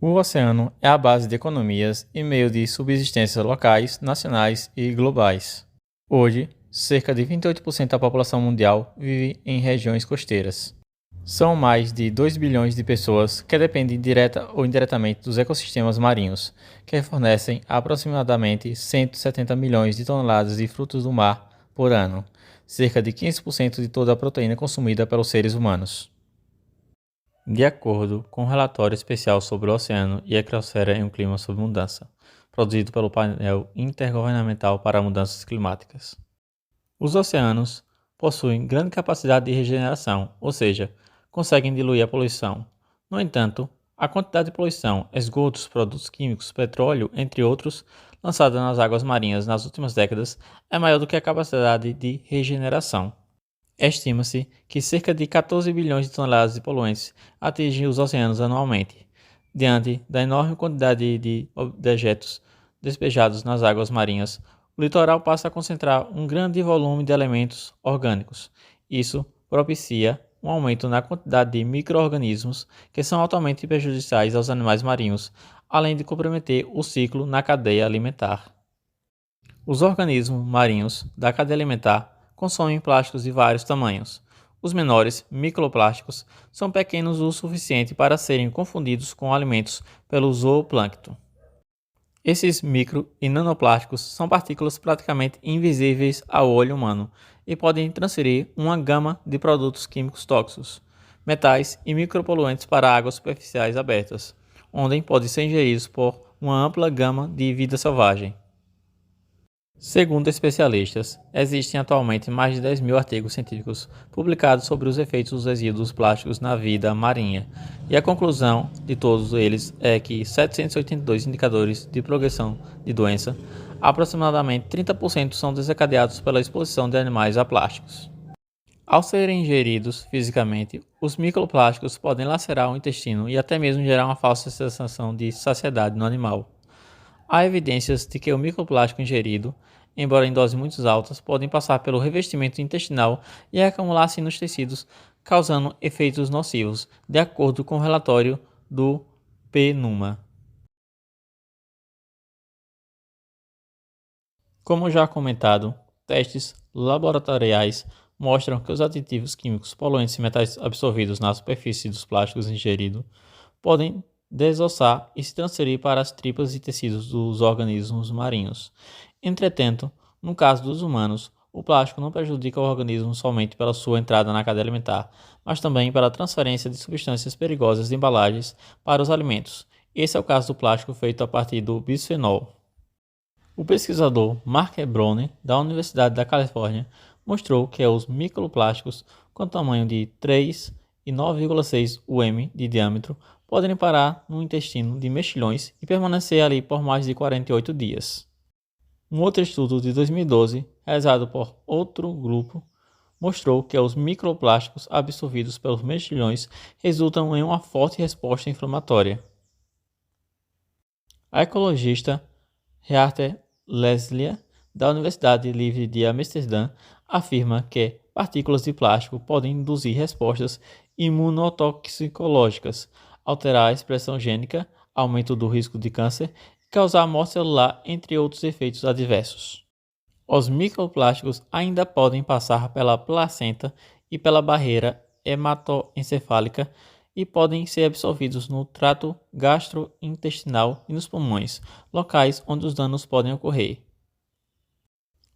O oceano é a base de economias e meio de subsistência locais, nacionais e globais. Hoje, cerca de 28% da população mundial vive em regiões costeiras. São mais de 2 bilhões de pessoas que dependem direta ou indiretamente dos ecossistemas marinhos, que fornecem aproximadamente 170 milhões de toneladas de frutos do mar por ano, cerca de 15% de toda a proteína consumida pelos seres humanos. De acordo com o relatório especial sobre o oceano e a criosfera em um clima sob mudança, produzido pelo painel intergovernamental para mudanças climáticas. Os oceanos possuem grande capacidade de regeneração, ou seja, conseguem diluir a poluição. No entanto, a quantidade de poluição, esgotos, produtos químicos, petróleo, entre outros, lançada nas águas marinhas nas últimas décadas, é maior do que a capacidade de regeneração. Estima-se que cerca de 14 bilhões de toneladas de poluentes atingem os oceanos anualmente. Diante da enorme quantidade de dejetos despejados nas águas marinhas, o litoral passa a concentrar um grande volume de elementos orgânicos. Isso propicia um aumento na quantidade de micro-organismos que são altamente prejudiciais aos animais marinhos, além de comprometer o ciclo na cadeia alimentar. Os organismos marinhos da cadeia alimentar consomem plásticos de vários tamanhos. Os menores, microplásticos, são pequenos o suficiente para serem confundidos com alimentos pelo zooplâncton. Esses micro e nanoplásticos são partículas praticamente invisíveis ao olho humano e podem transferir uma gama de produtos químicos tóxicos, metais e micropoluentes para águas superficiais abertas, onde podem ser ingeridos por uma ampla gama de vida selvagem. Segundo especialistas, existem atualmente mais de 10 mil artigos científicos publicados sobre os efeitos dos resíduos plásticos na vida marinha, e a conclusão de todos eles é que 782 indicadores de progressão de doença, aproximadamente 30% são desencadeados pela exposição de animais a plásticos. Ao serem ingeridos fisicamente, os microplásticos podem lacerar o intestino e até mesmo gerar uma falsa sensação de saciedade no animal. Há evidências de que o microplástico ingerido, embora em doses muito altas, podem passar pelo revestimento intestinal e acumular-se nos tecidos, causando efeitos nocivos, de acordo com o relatório do PNUMA. Como já comentado, testes laboratoriais mostram que os aditivos químicos, poluentes e metais absorvidos na superfície dos plásticos ingeridos podem desossar e se transferir para as tripas e tecidos dos organismos marinhos. Entretanto, no caso dos humanos, o plástico não prejudica o organismo somente pela sua entrada na cadeia alimentar, mas também pela transferência de substâncias perigosas de embalagens para os alimentos. Esse é o caso do plástico feito a partir do bisfenol. O pesquisador Mark Browne, da Universidade da Califórnia, mostrou que os microplásticos com tamanho de 3 e 9,6 um de diâmetro podem parar no intestino de mexilhões e permanecer ali por mais de 48 dias. Um outro estudo de 2012, realizado por outro grupo, mostrou que os microplásticos absorvidos pelos mexilhões resultam em uma forte resposta inflamatória. A ecologista Heather Leslie, da Universidade Livre de Amsterdã, afirma que partículas de plástico podem induzir respostas imunotoxicológicas, alterar a expressão gênica, aumento do risco de câncer e causar morte celular, entre outros efeitos adversos. Os microplásticos ainda podem passar pela placenta e pela barreira hematoencefálica e podem ser absorvidos no trato gastrointestinal e nos pulmões, locais onde os danos podem ocorrer.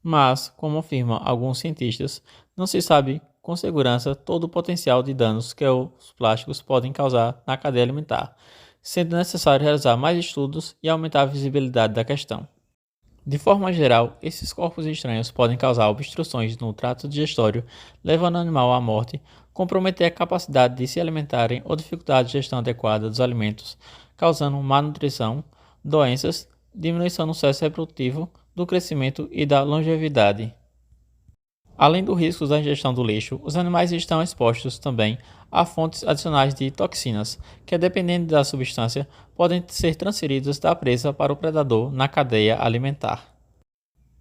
Mas, como afirmam alguns cientistas, não se sabe com segurança todo o potencial de danos que os plásticos podem causar na cadeia alimentar, sendo necessário realizar mais estudos e aumentar a visibilidade da questão. De forma geral, esses corpos estranhos podem causar obstruções no trato digestório, levando o animal à morte, comprometer a capacidade de se alimentarem ou dificultar a gestão adequada dos alimentos, causando má nutrição, doenças, diminuição no sucesso reprodutivo, do crescimento e da longevidade. Além do risco da ingestão do lixo, os animais estão expostos também a fontes adicionais de toxinas, que, dependendo da substância, podem ser transferidas da presa para o predador na cadeia alimentar.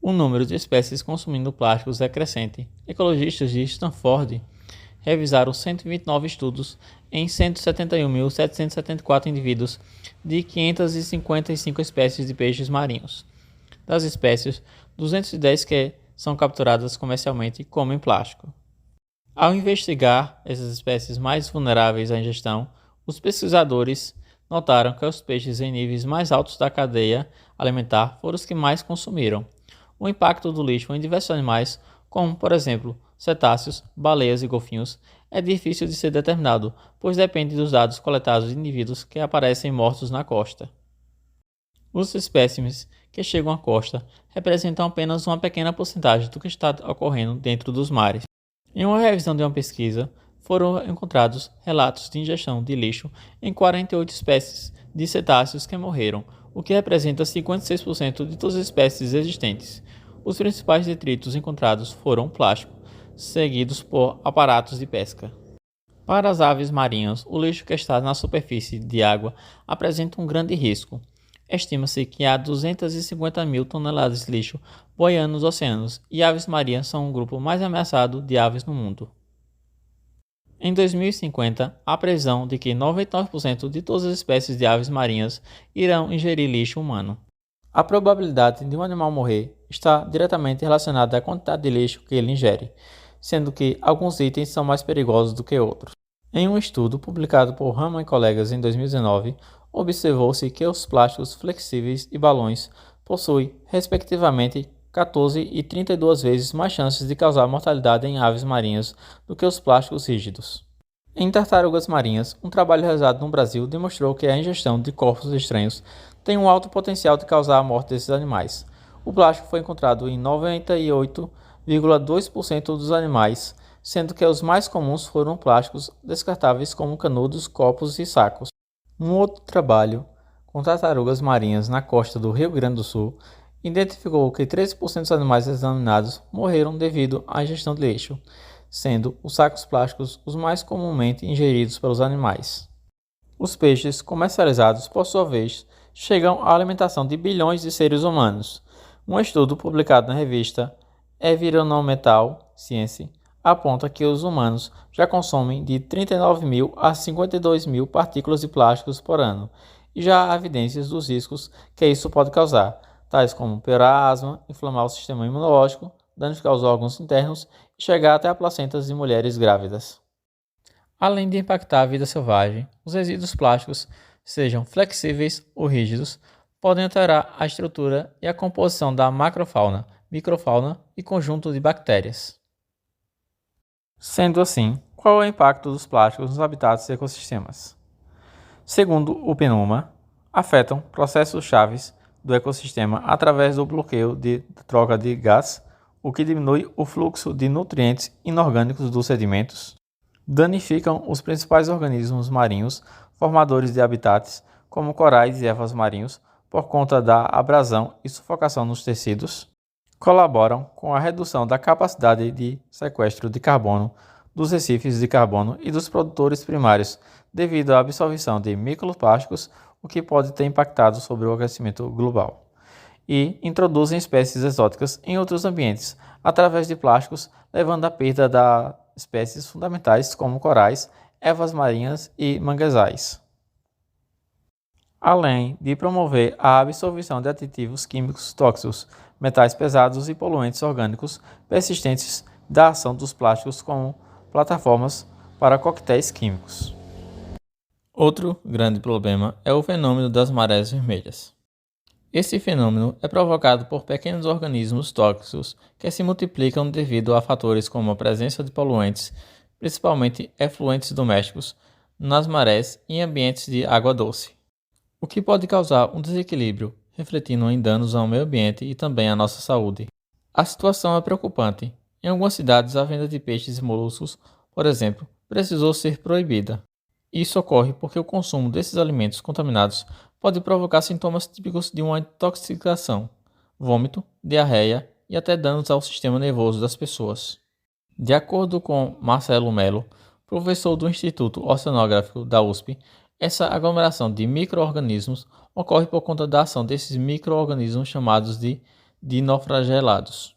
O número de espécies consumindo plásticos é crescente. Ecologistas de Stanford revisaram 129 estudos em 171.774 indivíduos de 555 espécies de peixes marinhos. Das espécies, 210 que são capturadas comercialmente comem plástico. Ao investigar essas espécies mais vulneráveis à ingestão, os pesquisadores notaram que os peixes em níveis mais altos da cadeia alimentar foram os que mais consumiram. O impacto do lixo em diversos animais, como, por exemplo, cetáceos, baleias e golfinhos, é difícil de ser determinado, pois depende dos dados coletados de indivíduos que aparecem mortos na costa. Os espécimes que chegam à costa representam apenas uma pequena porcentagem do que está ocorrendo dentro dos mares. Em uma revisão de uma pesquisa, foram encontrados relatos de ingestão de lixo em 48 espécies de cetáceos que morreram, o que representa 56% de todas as espécies existentes. Os principais detritos encontrados foram plástico, seguidos por aparatos de pesca. Para as aves marinhas, o lixo que está na superfície de água apresenta um grande risco. Estima-se que há 250 mil toneladas de lixo boiando nos oceanos e aves marinhas são o grupo mais ameaçado de aves no mundo. Em 2050, há previsão de que 99% de todas as espécies de aves marinhas irão ingerir lixo humano. A probabilidade de um animal morrer está diretamente relacionada à quantidade de lixo que ele ingere, sendo que alguns itens são mais perigosos do que outros. Em um estudo publicado por Rahman e colegas em 2019, observou-se que os plásticos flexíveis e balões possuem, respectivamente, 14 e 32 vezes mais chances de causar mortalidade em aves marinhas do que os plásticos rígidos. Em tartarugas marinhas, um trabalho realizado no Brasil demonstrou que a ingestão de corpos estranhos tem um alto potencial de causar a morte desses animais. O plástico foi encontrado em 98,2% dos animais, sendo que os mais comuns foram plásticos descartáveis como canudos, copos e sacos. Um outro trabalho com tartarugas marinhas na costa do Rio Grande do Sul identificou que 13% dos animais examinados morreram devido à ingestão de lixo, sendo os sacos plásticos os mais comumente ingeridos pelos animais. Os peixes comercializados, por sua vez, chegam à alimentação de bilhões de seres humanos. Um estudo publicado na revista Environmental Science aponta que os humanos já consomem de 39.000 a 52.000 partículas de plásticos por ano, e já há evidências dos riscos que isso pode causar, tais como piorar a asma, inflamar o sistema imunológico, danificar os órgãos internos e chegar até a placentas de mulheres grávidas. Além de impactar a vida selvagem, os resíduos plásticos, sejam flexíveis ou rígidos, podem alterar a estrutura e a composição da macrofauna, microfauna e conjunto de bactérias. Sendo assim, qual é o impacto dos plásticos nos habitats e ecossistemas? Segundo o PNUMA, afetam processos chaves do ecossistema através do bloqueio de troca de gás, o que diminui o fluxo de nutrientes inorgânicos dos sedimentos, danificam os principais organismos marinhos formadores de habitats, como corais e ervas marinhos, por conta da abrasão e sufocação nos tecidos, colaboram com a redução da capacidade de sequestro de carbono dos recifes de carbono e dos produtores primários, devido à absorção de microplásticos, o que pode ter impactado sobre o aquecimento global. E introduzem espécies exóticas em outros ambientes, através de plásticos, levando à perda de espécies fundamentais como corais, ervas marinhas e manguezais. Além de promover a absorção de aditivos químicos tóxicos, metais pesados e poluentes orgânicos persistentes da ação dos plásticos como plataformas para coquetéis químicos. Outro grande problema é o fenômeno das marés vermelhas. Esse fenômeno é provocado por pequenos organismos tóxicos que se multiplicam devido a fatores como a presença de poluentes, principalmente efluentes domésticos, nas marés e em ambientes de água doce, o que pode causar um desequilíbrio, refletindo em danos ao meio ambiente e também à nossa saúde. A situação é preocupante. Em algumas cidades, a venda de peixes e moluscos, por exemplo, precisou ser proibida. Isso ocorre porque o consumo desses alimentos contaminados pode provocar sintomas típicos de uma intoxicação, vômito, diarreia e até danos ao sistema nervoso das pessoas. De acordo com Marcelo Mello, professor do Instituto Oceanográfico da USP, essa aglomeração de micro-organismos ocorre por conta da ação desses micro-organismos chamados de dinoflagelados.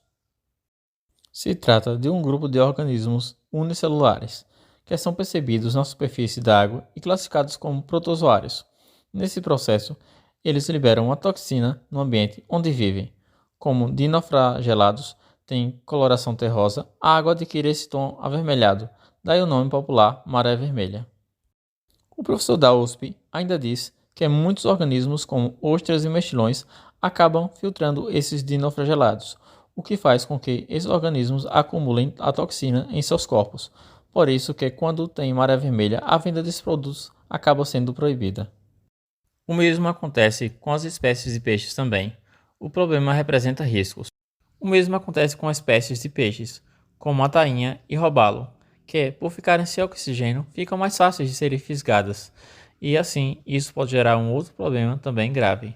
Se trata de um grupo de organismos unicelulares, que são percebidos na superfície da água e classificados como protozoários. Nesse processo, eles liberam uma toxina no ambiente onde vivem. Como dinoflagelados têm coloração terrosa, a água adquire esse tom avermelhado, daí o nome popular maré vermelha. O professor da USP ainda diz que muitos organismos, como ostras e mexilhões, acabam filtrando esses dinoflagelados, o que faz com que esses organismos acumulem a toxina em seus corpos. Por isso que quando tem maré vermelha, a venda desses produtos acaba sendo proibida. O mesmo acontece com as espécies de peixes também. O problema representa riscos. O mesmo acontece com espécies de peixes, como a tainha e robalo, que, por ficarem sem oxigênio, ficam mais fáceis de serem fisgadas, e assim isso pode gerar um outro problema também grave.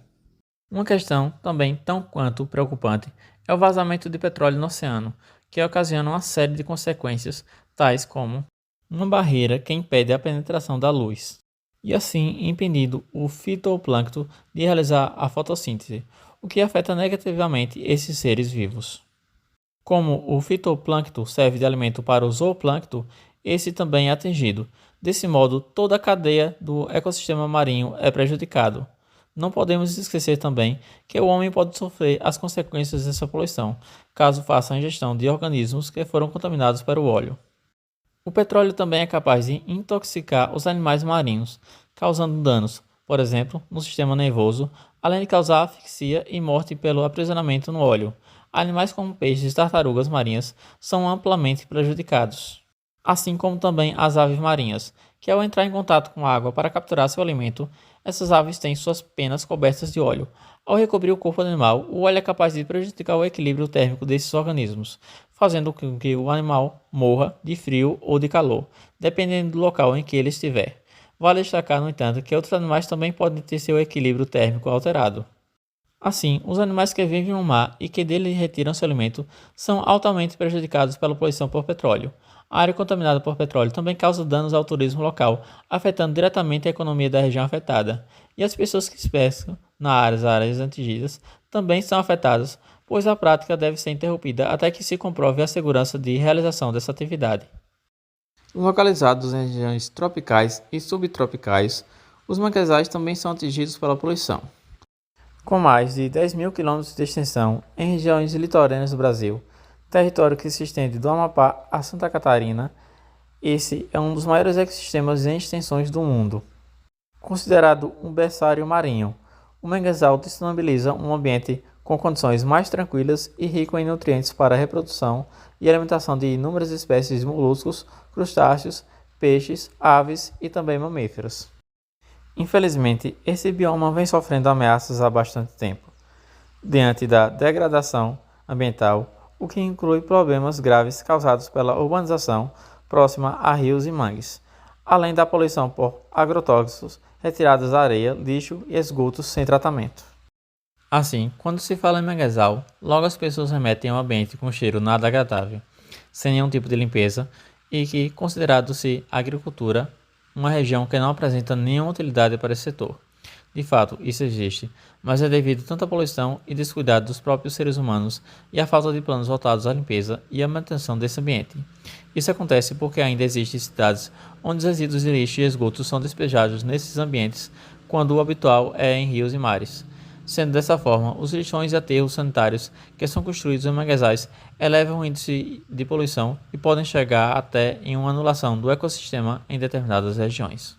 Uma questão também tão quanto preocupante é o vazamento de petróleo no oceano, que ocasiona uma série de consequências, tais como uma barreira que impede a penetração da luz, e assim impedindo o fitoplâncton de realizar a fotossíntese, o que afeta negativamente esses seres vivos. Como o fitoplâncton serve de alimento para o zooplâncton, esse também é atingido. Desse modo, toda a cadeia do ecossistema marinho é prejudicado. Não podemos esquecer também que o homem pode sofrer as consequências dessa poluição, caso faça a ingestão de organismos que foram contaminados pelo óleo. O petróleo também é capaz de intoxicar os animais marinhos, causando danos, por exemplo, no sistema nervoso, além de causar asfixia e morte pelo aprisionamento no óleo. Animais como peixes e tartarugas marinhas são amplamente prejudicados, assim como também as aves marinhas, que ao entrar em contato com a água para capturar seu alimento, essas aves têm suas penas cobertas de óleo. Ao recobrir o corpo do animal, o óleo é capaz de prejudicar o equilíbrio térmico desses organismos, fazendo com que o animal morra de frio ou de calor, dependendo do local em que ele estiver. Vale destacar, no entanto, que outros animais também podem ter seu equilíbrio térmico alterado. Assim, os animais que vivem no mar e que dele retiram seu alimento são altamente prejudicados pela poluição por petróleo. A área contaminada por petróleo também causa danos ao turismo local, afetando diretamente a economia da região afetada. E as pessoas que pescam nas áreas atingidas também são afetadas, pois a prática deve ser interrompida até que se comprove a segurança de realização dessa atividade. Localizados em regiões tropicais e subtropicais, os manguezais também são atingidos pela poluição. Com mais de 10 mil quilômetros de extensão em regiões litorâneas do Brasil, território que se estende do Amapá a Santa Catarina, esse é um dos maiores ecossistemas em extensões do mundo. Considerado um berçário marinho, o manguezal disponibiliza um ambiente com condições mais tranquilas e rico em nutrientes para a reprodução e alimentação de inúmeras espécies de moluscos, crustáceos, peixes, aves e também mamíferos. Infelizmente, esse bioma vem sofrendo ameaças há bastante tempo, diante da degradação ambiental, o que inclui problemas graves causados pela urbanização próxima a rios e mangues, além da poluição por agrotóxicos, retiradas da areia, lixo e esgotos sem tratamento. Assim, quando se fala em manguezal, logo as pessoas remetem a um ambiente com cheiro nada agradável, sem nenhum tipo de limpeza e que, considerado-se agricultura, uma região que não apresenta nenhuma utilidade para esse setor. De fato, isso existe, mas é devido tanto à poluição e descuidado dos próprios seres humanos e à falta de planos voltados à limpeza e à manutenção desse ambiente. Isso acontece porque ainda existem cidades onde os resíduos de lixo e esgotos são despejados nesses ambientes, quando o habitual é em rios e mares. Sendo dessa forma, os lixões e aterros sanitários que são construídos em manguezais elevam o índice de poluição e podem chegar até em uma anulação do ecossistema em determinadas regiões.